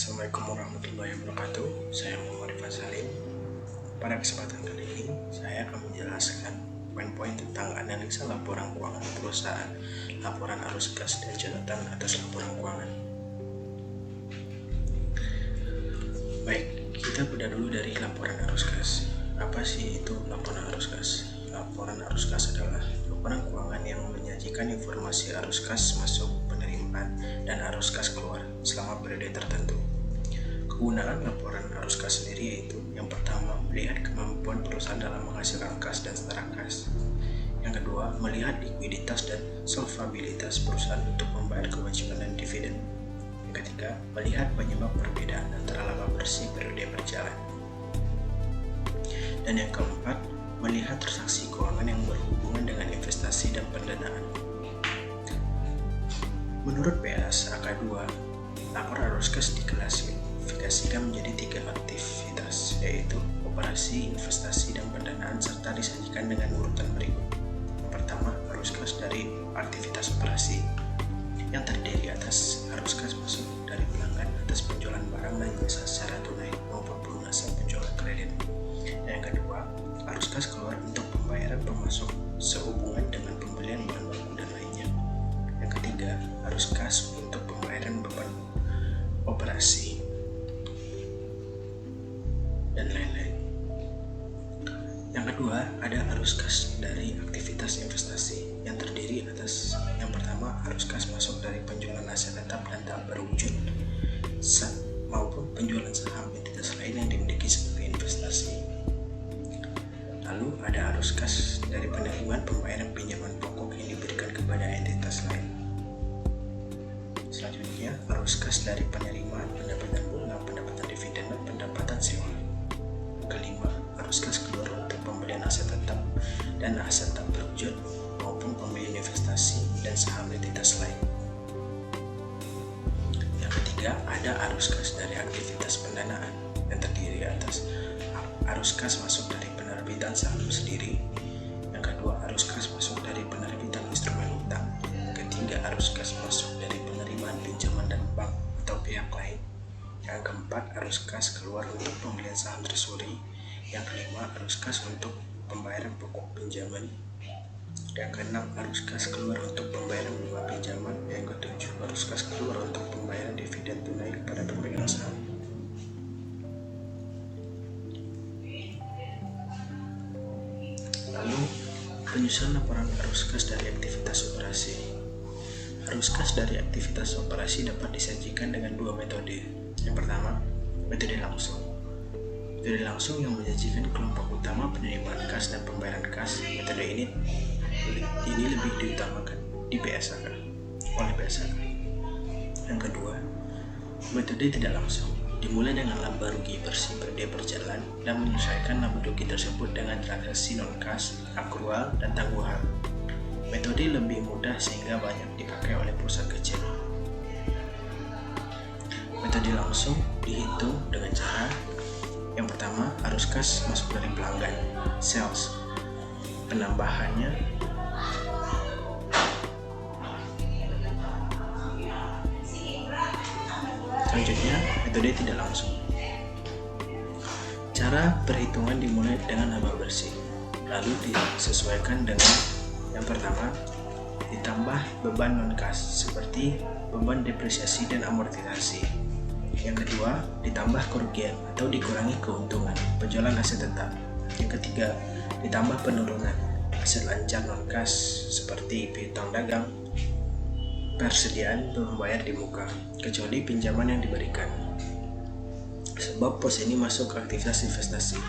Assalamualaikum warahmatullahi wabarakatuh. Saya Muhammad Rifan Salim. Pada kesempatan kali ini, saya akan menjelaskan poin-poin tentang analisa laporan keuangan perusahaan, laporan arus kas, dan catatan atas laporan keuangan. Baik, kita bedah dulu dari laporan arus kas. Apa sih itu laporan arus kas? Laporan arus kas adalah laporan keuangan yang menyajikan informasi arus kas masuk, penerimaan, dan arus kas keluar selama periode tertentu. Kegunaan laporan arus kas sendiri yaitu: yang pertama, melihat kemampuan perusahaan dalam menghasilkan kas dan setara kas. Yang kedua, melihat likuiditas dan solvabilitas perusahaan untuk membayar kewajiban dan dividen. Yang ketiga, melihat penyebab perbedaan antara laba bersih periode berjalan. Dan yang keempat, melihat transaksi keuangan yang berhubungan dengan investasi dan pendanaan. Menurut PS AK2, laporan arus kas diklasifikasikan menjadi 3 aktivitas, yaitu operasi, investasi, dan pendanaan, serta disajikan dengan urutan berikut. Yang pertama, arus kas dari aktivitas operasi, yang terdiri atas arus kas masuk dari pelanggan atas penjualan barang dan jasa secara tunai maupun pelunasan penjualan kredit. Dan yang kedua, arus kas keluar untuk pembayaran pemasok sehubungan dengan pembelian bahan baku dan lainnya. Yang ketiga, arus kas untuk pembayaran beban operasi dan lain-lain. Yang kedua, ada arus kas dari aktivitas investasi, yang terdiri atas yang pertama, arus kas masuk dari penjualan aset tetap dan tak berwujud maupun penjualan saham entitas lain yang dimiliki sebagai investasi. Lalu ada arus kas dari penerimaan pembayaran pinjaman pokok yang diberikan kepada entitas lain. Selanjutnya, arus kas dari penerimaan pendapatan bunga, pendapatan dividen, dan pendapatan sewa. Kelima, arus kas keluar untuk pembelian aset tetap dan aset tak berwujud maupun pembelian investasi dan saham entitas lain. Yang ketiga, ada arus kas dari aktivitas pendanaan, yang terdiri atas arus kas masuk dari penerbitan saham sendiri. Yang kedua, arus kas masuk dari penerbitan instrumen utang. Ketiga, arus kas masuk dari penerimaan pinjaman dan bank atau pihak lain. Yang keempat, arus kas keluar untuk pembelian saham treasury. Yang kelima, arus kas untuk pembayaran pokok pinjaman. Yang keenam, arus kas keluar untuk pembayaran bunga pinjaman. Yang ketujuh, arus kas keluar untuk pembayaran dividen tunai kepada pemegang saham. Lalu, penyusunan laporan arus kas dari aktivitas operasi. Arus kas dari aktivitas operasi dapat disajikan dengan 2 metode. Yang pertama, metode langsung. Metode langsung yang menyajikan kelompok utama penerimaan kas dan pembayaran kas. Metode ini lebih diutamakan di PSAK oleh PSAK. Yang kedua, metode tidak langsung, dimulai dengan laba rugi bersih periode berjalan dan menyesuaikan laba rugi tersebut dengan transaksi non-kas, akrual, dan tangguhan. Metode lebih mudah sehingga banyak dipakai oleh perusahaan kecil. Metode langsung dihitung dengan cara: yang pertama, arus kas masuk dari pelanggan, sales, penambahannya selanjutnya, metode tidak langsung. Cara perhitungan dimulai dengan laba bersih, lalu disesuaikan dengan yang pertama, ditambah beban non-kas seperti beban depresiasi dan amortisasi. Yang kedua, ditambah kerugian atau dikurangi keuntungan penjualan aset tetap. Yang ketiga, ditambah penurunan aset lancar non-kas seperti piutang dagang, persediaan membayar di muka, kecuali pinjaman yang diberikan, sebab pos ini masuk ke aktivitas investasi.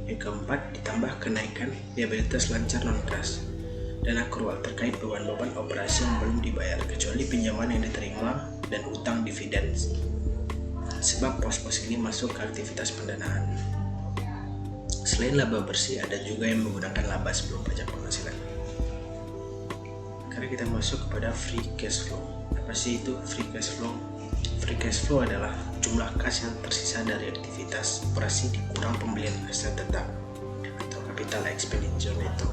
Yang keempat, ditambah kenaikan liabilitas lancar non-kas dan akrual terkait beban-beban operasi yang belum dibayar, kecuali pinjaman yang diterima dan utang dividen, sebab pos-pos ini masuk ke aktivitas pendanaan. Selain laba bersih, ada juga yang menggunakan laba sebelum pajak penghasilan. Sekarang kita masuk kepada free cash flow. Apa sih itu free cash flow? Free cash flow adalah jumlah kas yang tersisa dari aktivitas operasi dikurang pembelian aset tetap atau capital expenditure itu.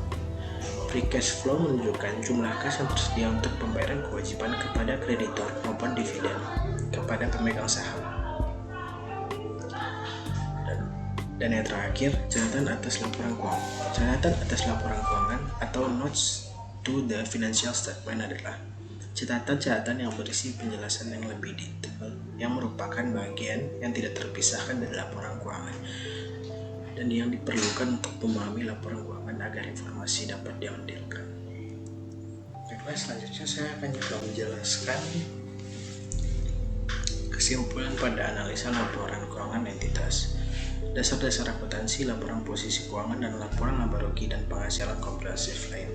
Free cash flow menunjukkan jumlah kas yang tersedia untuk pembayaran kewajiban kepada kreditor maupun dividen kepada pemegang saham. Dan yang terakhir, catatan atas laporan keuangan. Catatan atas laporan keuangan atau notes to the financial statement adalah catatan-catatan yang berisi penjelasan yang lebih detail yang merupakan bagian yang tidak terpisahkan dari laporan keuangan dan yang diperlukan untuk memahami laporan keuangan agar informasi dapat diambilkan. Baiklah, selanjutnya saya akan juga menjelaskan kesimpulan pada analisa laporan keuangan entitas. Dasar-dasar akuntansi, laporan posisi keuangan, dan laporan laba rugi dan penghasilan komprehensif lain.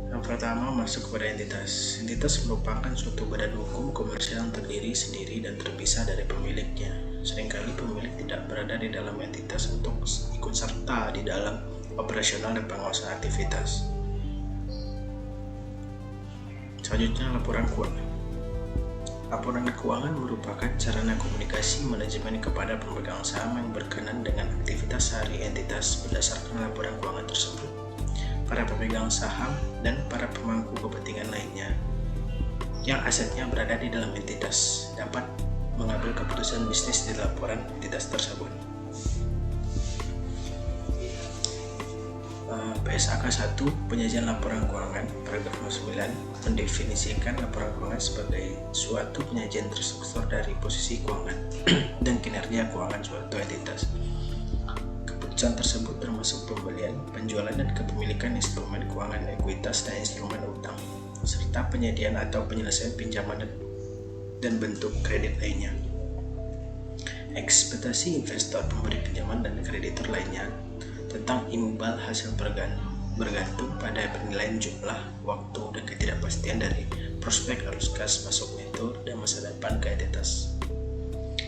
Yang pertama, masuk kepada entitas. Entitas merupakan suatu badan hukum komersial yang terdiri sendiri dan terpisah dari pemiliknya. Seringkali pemilik tidak berada di dalam entitas untuk ikut serta di dalam operasional dan pengawasan aktivitas. Selanjutnya, laporan keuangan. Laporan keuangan merupakan sarana komunikasi manajemen kepada pemegang saham yang berkenan dengan aktivitas sehari entitas berdasarkan laporan keuangan tersebut. Para pemegang saham dan para pemangku kepentingan lainnya yang asetnya berada di dalam entitas dapat mengambil keputusan bisnis di laporan entitas tersebut. PSAK 1, penyajian laporan keuangan, paragraf 9, mendefinisikan laporan keuangan sebagai suatu penyajian terstruktur dari posisi keuangan dan kinerja keuangan suatu entitas. Keputusan tersebut termasuk pembelian, penjualan, dan kepemilikan instrumen keuangan ekuitas dan instrumen utang, serta penyediaan atau penyelesaian pinjaman dan bentuk kredit lainnya. Ekspektasi investor, pemberi pinjaman, dan kreditur lainnya tentang imbal hasil bergantung pada penilaian jumlah, waktu, dan ketidakpastian dari prospek arus kas masuk neto dan masa depan ke entitas.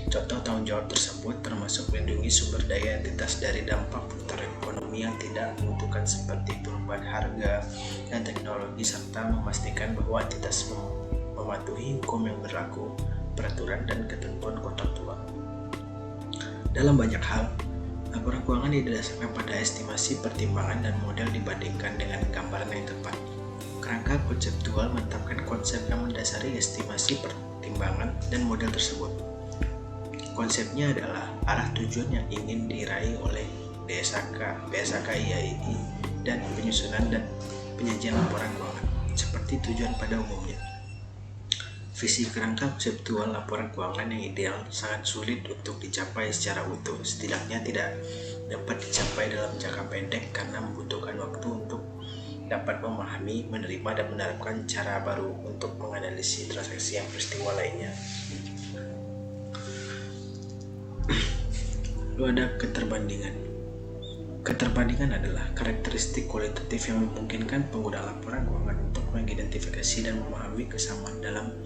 Contoh tanggung jawab tersebut termasuk melindungi sumber daya entitas dari dampak putar ekonomi yang tidak menentukan seperti perubahan harga dan teknologi, serta memastikan bahwa entitas mematuhi hukum yang berlaku, peraturan, dan ketentuan kontraktual. Dalam banyak hal, laporan keuangan didasarkan pada estimasi, pertimbangan, dan model dibandingkan dengan gambaran yang tepat. Kerangka konseptual menetapkan konsep yang mendasari estimasi, pertimbangan, dan model tersebut. Konsepnya adalah arah tujuan yang ingin diraih oleh PSAK IAII, dan penyusunan dan penyajian laporan keuangan, seperti tujuan pada umumnya. Visi kerangka konseptual laporan keuangan yang ideal sangat sulit untuk dicapai secara utuh, setidaknya tidak dapat dicapai dalam jangka pendek karena membutuhkan waktu untuk dapat memahami, menerima, dan menerapkan cara baru untuk menganalisis transaksi yang peristiwa lainnya. Lalu ada keterbandingan. Keterbandingan adalah karakteristik kualitatif yang memungkinkan pengguna laporan keuangan untuk mengidentifikasi dan memahami kesamaan dalam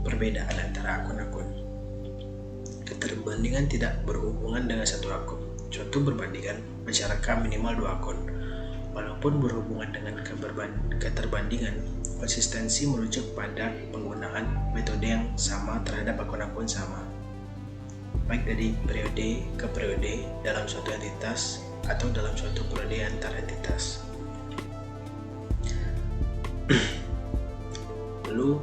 perbedaan antara akun-akun. Keterbandingan tidak berhubungan dengan satu akun. Suatu perbandingan mensyaratkan minimal 2 akun. Walaupun berhubungan dengan keterbandingan, konsistensi merujuk pada penggunaan metode yang sama terhadap akun-akun sama, baik dari periode ke periode dalam suatu entitas atau dalam suatu periode antar entitas. Lalu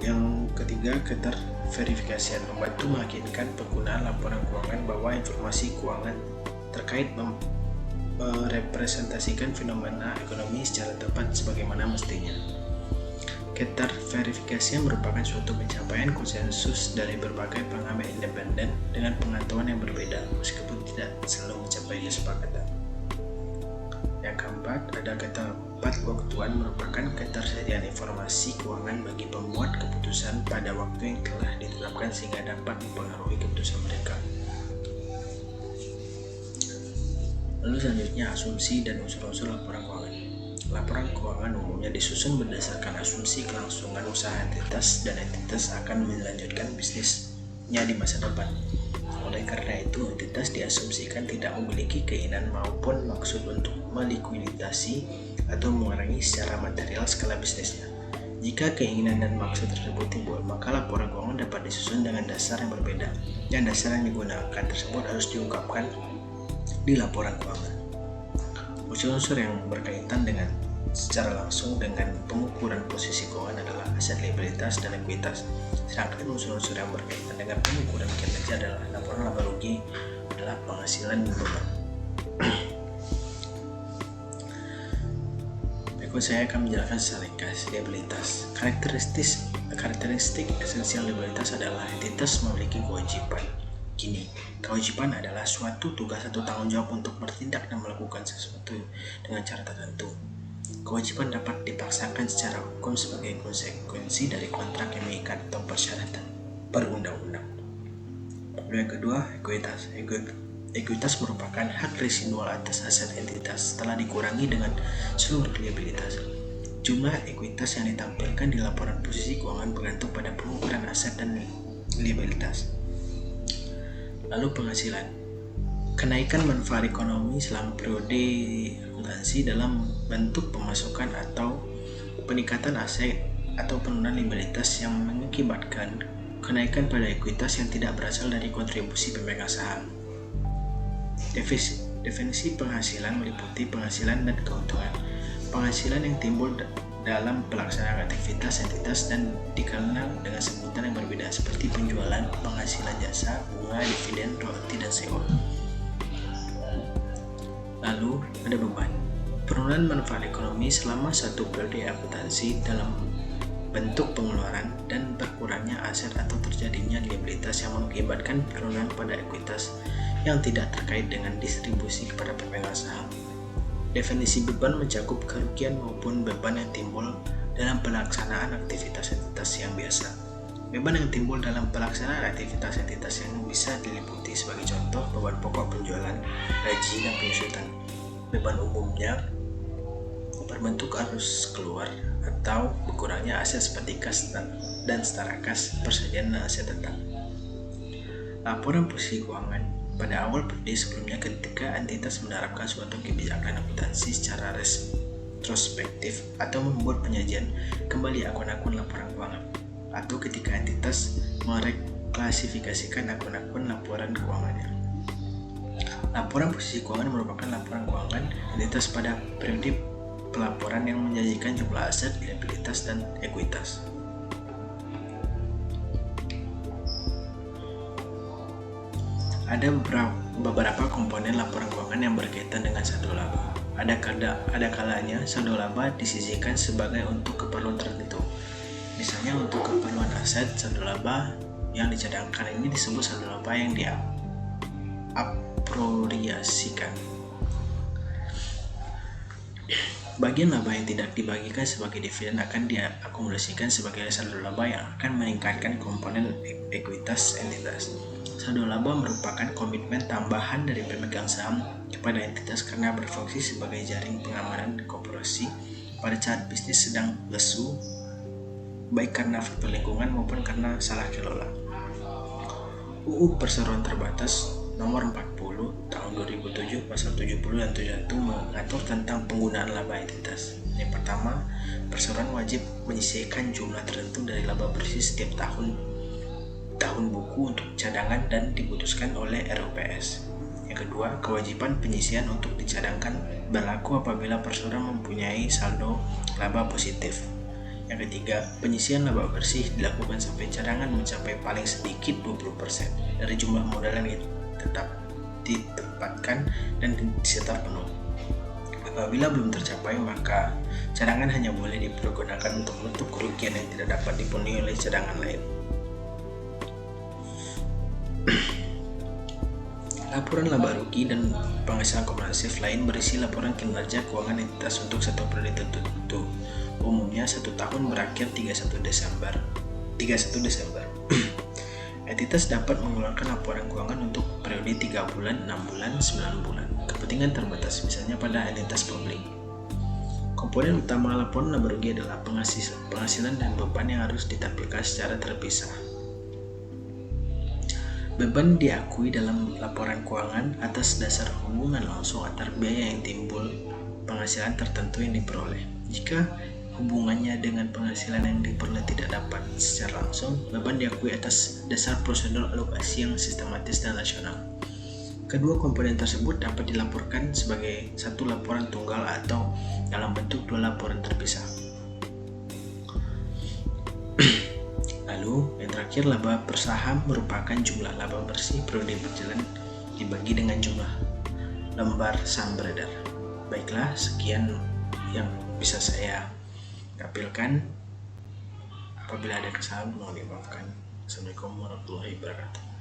yang ketiga, keterverifikasian membantu meyakinkan penggunaan laporan keuangan bahwa informasi keuangan terkait merepresentasikan fenomena ekonomi secara tepat sebagaimana mestinya. Keterverifikasian merupakan suatu pencapaian konsensus dari berbagai pengamat independen dengan pengetahuan yang berbeda, meskipun tidak selalu mencapai kesepakatan. Yang keempat, ada ketepat waktuan merupakan ketersediaan informasi keuangan bagi pembuat keputusan pada waktu yang telah ditetapkan sehingga dapat mempengaruhi keputusan mereka. Lalu selanjutnya, asumsi dan unsur-unsur laporan keuangan. Laporan keuangan umumnya disusun berdasarkan asumsi kelangsungan usaha entitas dan entitas akan melanjutkan bisnisnya di masa depan. Oleh karena itu, entitas diasumsikan tidak memiliki keinginan maupun maksud untuk melikuidasi atau mengurangi secara material skala bisnisnya. Jika keinginan dan maksud tersebut timbul, maka laporan keuangan dapat disusun dengan dasar yang berbeda, dan dasar yang digunakan tersebut harus diungkapkan di laporan keuangan. Unsur-unsur yang berkaitan dengan secara langsung dengan pengukuran posisi keuangan adalah aset, liabilitas, dan ekuitas. Sedangkan unsur-unsur yang berkaitan dengan pengukuran kinerja adalah laporan laba rugi, adalah penghasilan dan beban. Berikut saya akan menjelaskan secara ringkas liabilitas. Karakteristik esensial liabilitas adalah entitas memiliki kewajiban. Gini, kewajiban adalah suatu tugas atau tanggung jawab untuk bertindak dan melakukan sesuatu dengan cara tertentu. Kewajiban dapat dipaksakan secara hukum sebagai konsekuensi dari kontrak yang mengikat atau persyaratan perundang-undang. Lalu yang kedua, ekuitas. Ekuitas merupakan hak residual atas aset entitas setelah dikurangi dengan seluruh liabilitas. Jumlah ekuitas yang ditampilkan di laporan posisi keuangan bergantung pada pengukuran aset dan liabilitas. Lalu penghasilan. Kenaikan manfaat ekonomi selama periode akuntansi dalam bentuk pemasukan atau peningkatan aset atau penurunan liabilitas yang mengakibatkan kenaikan pada ekuitas yang tidak berasal dari kontribusi pemegang saham. Definisi penghasilan meliputi penghasilan dan keuntungan. Penghasilan yang timbul dalam pelaksanaan aktivitas entitas dan dikenal dengan sebutan yang berbeda seperti penjualan, penghasilan jasa, bunga, dividen, royalti, dan sewa. Lalu ada beban. Penurunan manfaat ekonomi selama satu periode akuntansi dalam bentuk pengeluaran dan berkurangnya aset atau terjadinya liabilitas yang mengakibatkan penurunan pada ekuitas yang tidak terkait dengan distribusi kepada pemegang saham. Definisi beban mencakup kerugian maupun beban yang timbul dalam pelaksanaan aktivitas entitas yang biasa. Beban yang timbul dalam pelaksanaan aktivitas entitas yang bisa diliputi sebagai contoh beban pokok penjualan, gaji, dan penyusutan. Beban umumnya berbentuk arus keluar atau berkurangnya aset seperti kas dan setara kas, persediaan dan aset tetap. Laporan posisi keuangan. Pada awal periode sebelumnya, ketika entitas menerapkan suatu kebijakan akuntansi secara retrospektif atau membuat penyajian kembali akun-akun laporan keuangan, atau ketika entitas mereklasifikasikan akun-akun laporan keuangannya. Laporan posisi keuangan merupakan laporan keuangan entitas pada periode pelaporan yang menjanjikan jumlah aset, liabilitas, dan ekuitas. Ada beberapa komponen laporan keuangan yang berkaitan dengan saldo laba. Ada kalanya saldo laba disisihkan sebagai untuk keperluan tertentu. Misalnya untuk keperluan aset, saldo laba yang dicadangkan ini disebut saldo laba yang diapropriasikan. Bagian laba yang tidak dibagikan sebagai dividen akan diakumulasikan sebagai saldo laba yang akan meningkatkan komponen ekuitas entitas. Saldo laba merupakan komitmen tambahan dari pemegang saham kepada entitas karena berfungsi sebagai jaring pengamanan korporasi pada saat bisnis sedang lesu, baik karena faktor lingkungan maupun karena salah kelola. UU Perseroan Terbatas Nomor 40 Tahun 2007 Pasal 70 dan 71 mengatur tentang penggunaan laba entitas. Yang pertama, perseroan wajib menyisihkan jumlah tertentu dari laba bersih setiap tahun buku untuk cadangan dan diputuskan oleh RUPS. Yang kedua, kewajiban penyisihan untuk dicadangkan berlaku apabila perseroan mempunyai saldo laba positif. Yang ketiga, penyisihan laba bersih dilakukan sampai cadangan mencapai paling sedikit 20% dari jumlah modal yang tetap ditempatkan dan disetor penuh. Apabila belum tercapai, maka cadangan hanya boleh dipergunakan untuk menutup kerugian yang tidak dapat dipenuhi oleh cadangan lain. Laporan laba rugi dan penghasilan komprehensif lain berisi laporan kinerja keuangan entitas untuk satu periode tertentu. Umumnya 1 tahun berakhir 31 Desember. Entitas dapat mengeluarkan laporan keuangan untuk periode 3 bulan, 6 bulan, 9 bulan. Kepentingan terbatas, misalnya pada entitas publik. Komponen utama laporan laba rugi adalah penghasilan dan beban yang harus ditampilkan secara terpisah. Beban diakui dalam laporan keuangan atas dasar hubungan langsung antar biaya yang timbul penghasilan tertentu yang diperoleh. Jika hubungannya dengan penghasilan yang diperoleh tidak dapat secara langsung, beban diakui atas dasar prosedur alokasi yang sistematis dan rasional. Kedua komponen tersebut dapat dilaporkan sebagai satu laporan tunggal atau dalam bentuk 2 laporan terpisah. Lalu, yang terakhir terakhir, laba per saham merupakan jumlah laba bersih periode berjalan dibagi dengan jumlah lembar saham beredar. Baiklah, sekian yang bisa saya tampilkan. Apabila ada kesalahan mohon dimaafkan. Assalamualaikum warahmatullahi wabarakatuh.